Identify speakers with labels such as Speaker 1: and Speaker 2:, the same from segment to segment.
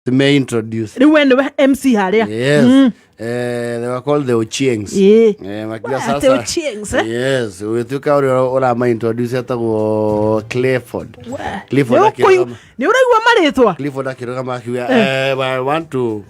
Speaker 1: may introduce.
Speaker 2: They went to MC Haria.
Speaker 1: Yes. They were called the Ochiengs.
Speaker 2: Yeah. The Ochiengs.
Speaker 1: Yes. We took out all my introduce at Clifford.
Speaker 2: Clifford
Speaker 1: I want to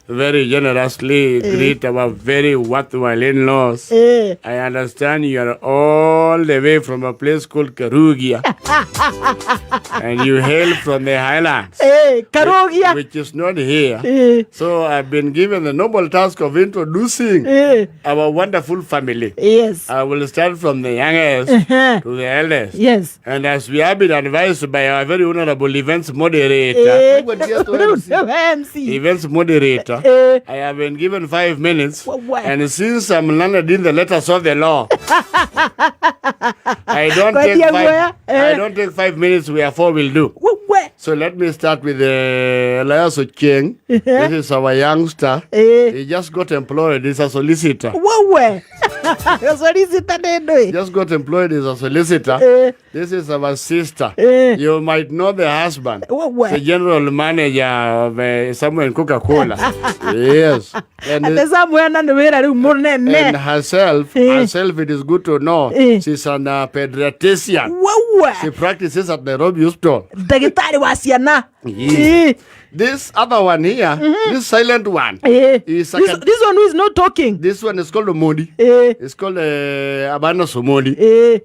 Speaker 1: very generously greet our very worthwhile in-laws. I understand you are all the way from a place called Karugia. And you hail from the highlands.
Speaker 2: Karugia.
Speaker 1: Which is not here. So I've been given the noble task of introducing our wonderful family.
Speaker 2: Yes.
Speaker 1: I will start from the youngest to the eldest.
Speaker 2: Yes.
Speaker 1: And as we have been advised by our very honorable events moderator, events moderator, I have been given 5 minutes, and since I'm learned in the letters of the law, I don't take 5 minutes. Wherefore will do. So let me start with Elias Ochieng. This is our youngster. He just got employed. He's a solicitor. Just got employed as a solicitor. This is our sister. You might know the husband. The general manager of somewhere in Coca-Cola. Yes. And herself, it is good to know. She's an pediatrician. She practices at Nairobi Hospital. This other one here, this silent one, is
Speaker 2: this one who is not talking.
Speaker 1: This one is called Omodi. It's called Abana Somodi.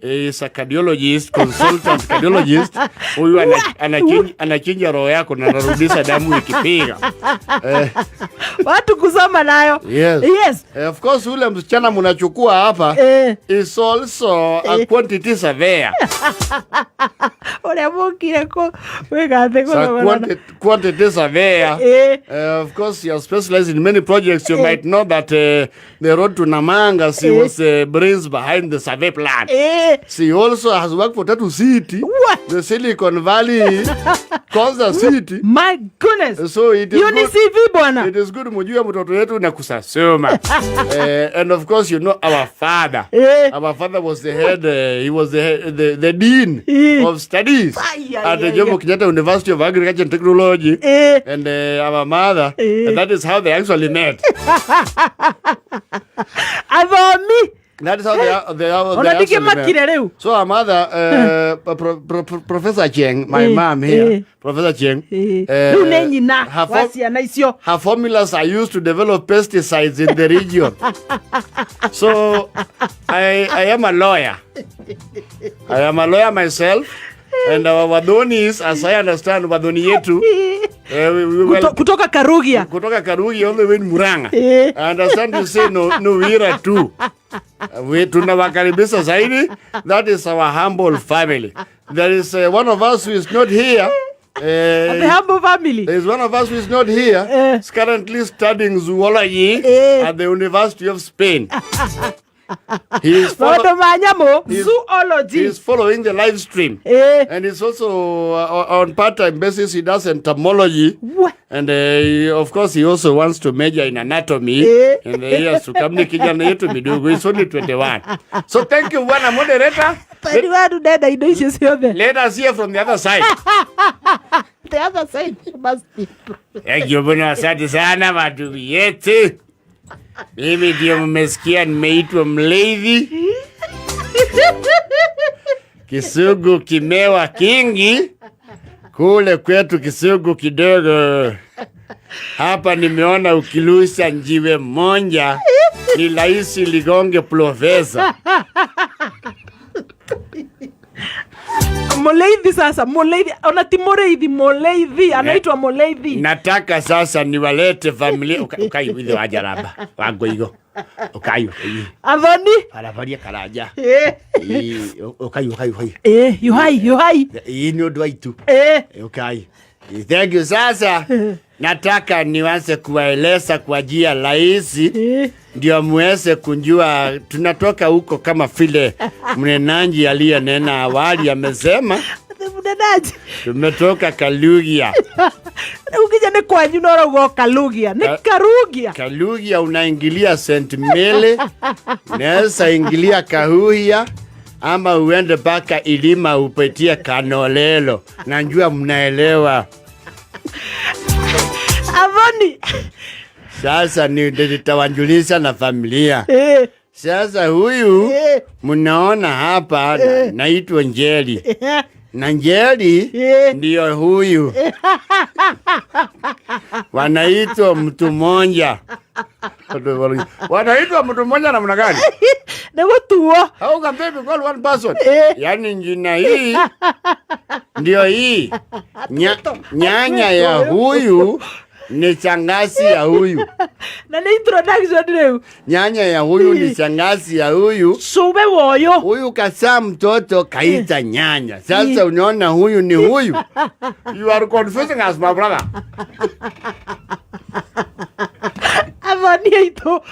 Speaker 1: He's a cardiologist, consultant cardiologist. Huyu anachinja roho yako na narudisha damu ikipiga.
Speaker 2: Watu kusoma nayo.
Speaker 1: Yes. Of course, ule msichana mnachukua hapa is also a quantity surveyor.
Speaker 2: Ole mukire ko wegate ko
Speaker 1: quantity surveyor. Of course, you are specialized in many projects. You might know that the road to Namanga, she was brains behind the survey plan. She also has worked for Tatu City, the Silicon Valley, Konza City.
Speaker 2: My goodness.
Speaker 1: So it is
Speaker 2: good.
Speaker 1: It is good mujua mtoto yetu na kusasoma. And of course, you know our father. Our father was the head. He was the dean of studies at the Jomo Kenyatta University of Agriculture and Technology. And our mother, and that is how they actually met. That is how they actually met. So our mother, Professor Cheng, my mom here, Professor Cheng, her formulas are used to develop pesticides in the region. So I am a lawyer. I am a lawyer myself. And our Wadonis, as I understand, Wadoni yetu,
Speaker 2: kutoka Karugia.
Speaker 1: Kutoka Karugia, all the way in Muranga. I understand you say no Wira too. We tunawakaribisha zaidi. That is our humble family. There is one of us who is not here.
Speaker 2: The humble family.
Speaker 1: There is one of us who is not here. Is currently studying zoology at the University of Spain. He is following the live stream. And he's also on part-time basis. He does entomology. And of course, he also wants to major in anatomy. And he has to come. He's only 21. So thank you, one moderator. Let us hear from the other side.
Speaker 2: The other side must be.
Speaker 1: Thank you, bwana. Asante sana watu yetu. Mimi ndio mmesikia nimeitwa mlevi. Kisugu kimewa kingi. Kule kwetu kisugu kidogo. Hapa nimeona ukilusha njiwe monja. Ni laisi ligonge profesa.
Speaker 2: Moleithi sasa, Moleithi, onati Moleithi, anaitwa Moleithi.
Speaker 1: Nataka sasa niwalete familia, ukayu ile wajaraba, wango higo. Ukayu.
Speaker 2: Avani?
Speaker 1: Paravaria karaja. Ukayu.
Speaker 2: Yuhai.
Speaker 1: Ni odwaitu. Ukayu. Thank you sasa. Nataka nianze kuwaeleza kwa njia rahisi ndio muweze kunjua tunatoka huko kama vile mnenaji aliyenena awali amesema. Tumetoka Kalugia.
Speaker 2: Ukija ni kwa jina rogo Kalugia. Ni Karugia.
Speaker 1: Kalugia unaingilia St. Mele. Unaweza ingilia Kahuia. Ama uende baka Ilima upetia Kanolelo. Najua mnaelewa.
Speaker 2: Muthoni.
Speaker 1: Sasa nitawanjulisha na familia. Sasa huyu mnaona hapa naitwa Njeri. Na Njeri ndio huyu. Wanaitwa mtu mmoja. Wanaitwa mtu mmoja namna gani?
Speaker 2: Na watu
Speaker 1: how can they be called one person? Yaani jina hii ndio hii. Nyanya ya huyu ni shangazi ya huyu.
Speaker 2: Na ni introduction leo.
Speaker 1: Nyanya ya huyu ni shangazi ya huyu.
Speaker 2: Sube woyo.
Speaker 1: Huyu kasa mtoto kaita nyanya. Sasa unaona huyu ni huyu. You are confusing us, my brother.
Speaker 2: Avania ito.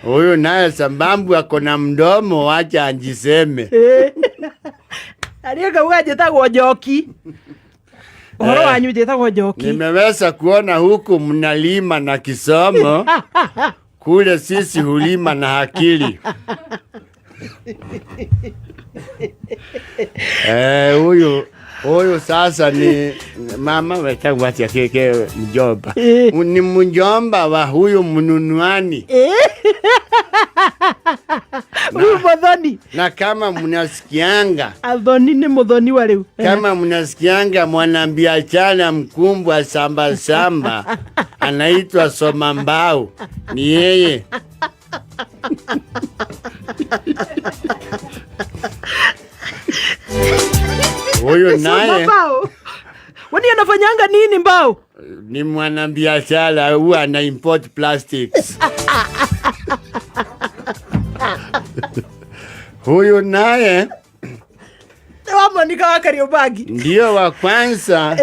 Speaker 1: Huyu naye sambambu ako na mdomo wacha anjiseme.
Speaker 2: Aliaka waje tago Njoki. Horo wanyu jetagwo Njoki.
Speaker 1: Nimeweza kuona huku mnalima na kisomo. Kule sisi hulima na akili. Huyu sasa ni mama wetagwa wacha keke mjomba. Ni mjomba wa huyu mnunuani.
Speaker 2: Huyu Muthoni.
Speaker 1: Na kama mnasikianga
Speaker 2: Athoni ni Muthoni wa leo.
Speaker 1: Kama mnasikianga mwanabiashara mkumbwa samba anaitwa Somambao, ni yeye. Huyu naye
Speaker 2: wani anafanyanga nini Mbao?
Speaker 1: Ni mwanabiashara huwa ana import plastics. Huyu naye
Speaker 2: Monica Kariobangi
Speaker 1: ndio wa kwanza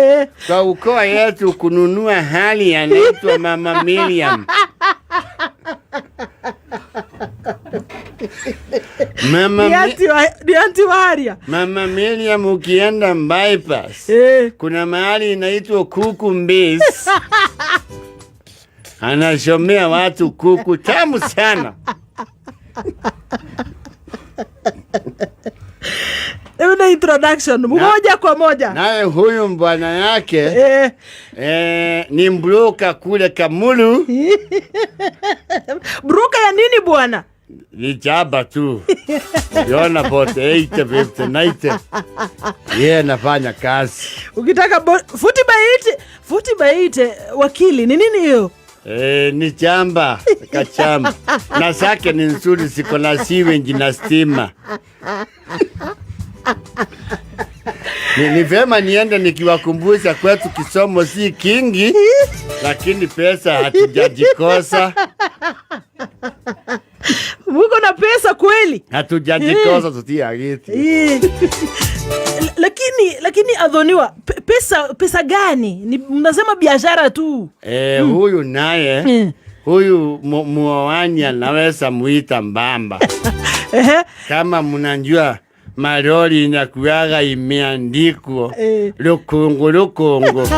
Speaker 1: kwa ukoo yetu kununua hali anaitwa Mama Miriam. Mama Miriam ukienda bypass kuna mahali inaitwa Kuku Mbisi. Anashomea watu kuku tamu sana.
Speaker 2: Una introduction moja kwa moja.
Speaker 1: Naye huyu mbwana yake ni mbruka kule Kamulu.
Speaker 2: Bruka ya nini bwana?
Speaker 1: Ni jaba tu. Yona bote 80 yeye anafanya kazi.
Speaker 2: Ukitaka futi baite wakili ni nini hiyo?
Speaker 1: Ni chamba kachamba. Na zake ni nzuri, siko na siwenji na stima. Ni vema niende nikiwakumbusha kwetu kisomo si kingi, lakini pesa hatujajikosa.
Speaker 2: Muko na pesa kweli?
Speaker 1: Hatujajikosa tutia giti.
Speaker 2: Lakini Athoniwa, pesa gani? Mnasema biashara tu.
Speaker 1: Huyu naye huyu muoani anaweza muita mbamba. Kama mnajua malori inakuwaga imeandikwa lukungu.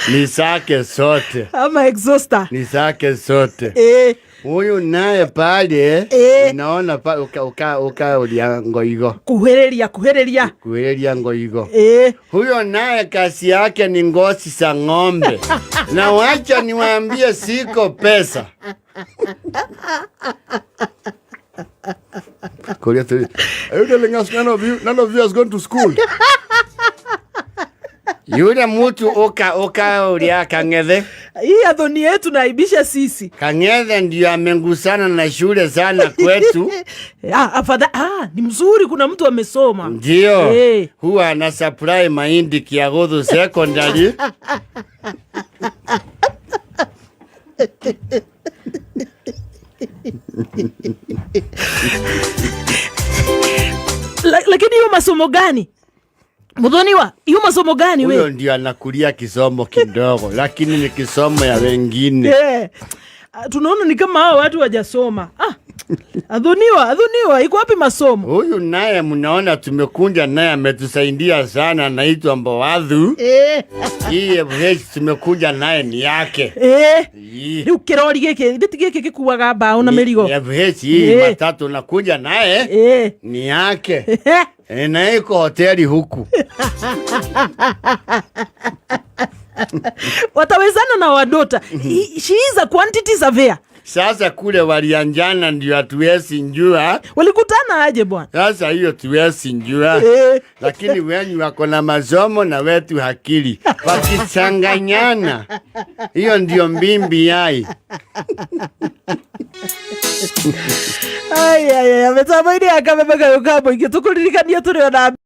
Speaker 1: Ni zake sote.
Speaker 2: Ama exhauster.
Speaker 1: Ni zake sote. Huyu naye pale unaona pa uka uliangoigo. Kuhereria ngoigo. Huyo naye kazi yake ni ngozi za ng'ombe. Na wacha niwaambie siko pesa. Korea three. Are you telling us none of you has gone to school? Yule mtu oka ulia Kang'ethe.
Speaker 2: Hii Athoni yetu naibisha sisi.
Speaker 1: Kang'ethe ndio amengusana na shule sana kwetu.
Speaker 2: Ni mzuri, kuna mtu amesoma.
Speaker 1: Ndio. Huwa ana supply mahindi Kiagodho secondary.
Speaker 2: Lakini hiyo masomo gani? Muthoniwa, hiyo masomo gani wewe?
Speaker 1: Huyo ndio anakulia kisomo kidogo, lakini ni kisomo ya wengine.
Speaker 2: Tunaona ni kama hao watu hawajasoma. Athoniwa, iko wapi masomo?
Speaker 1: Huyu naye mnaona tumekunja naye ametusaidia sana, anaitwa Mbowadhu. Hii tumekunja naye ni yake.
Speaker 2: Riu kirori giki gikuaga mbao na mirigo.
Speaker 1: Hii matatu nakuja naye ni yake. Na iko hoteli huku.
Speaker 2: Watawezana na Wadota. She is a quantity surveyor.
Speaker 1: Sasa kule walianjana ndio hatuwezi njua.
Speaker 2: Walikutana aje bwana?
Speaker 1: Sasa hiyo tuwezi njua. Lakini wenyu wako na masomo na wetu akili. Wakichanganyana. Hiyo ndio mbimbi yai.
Speaker 2: Ay, ametamaini akamebeka yukambo. Ingetukulirikania turi ona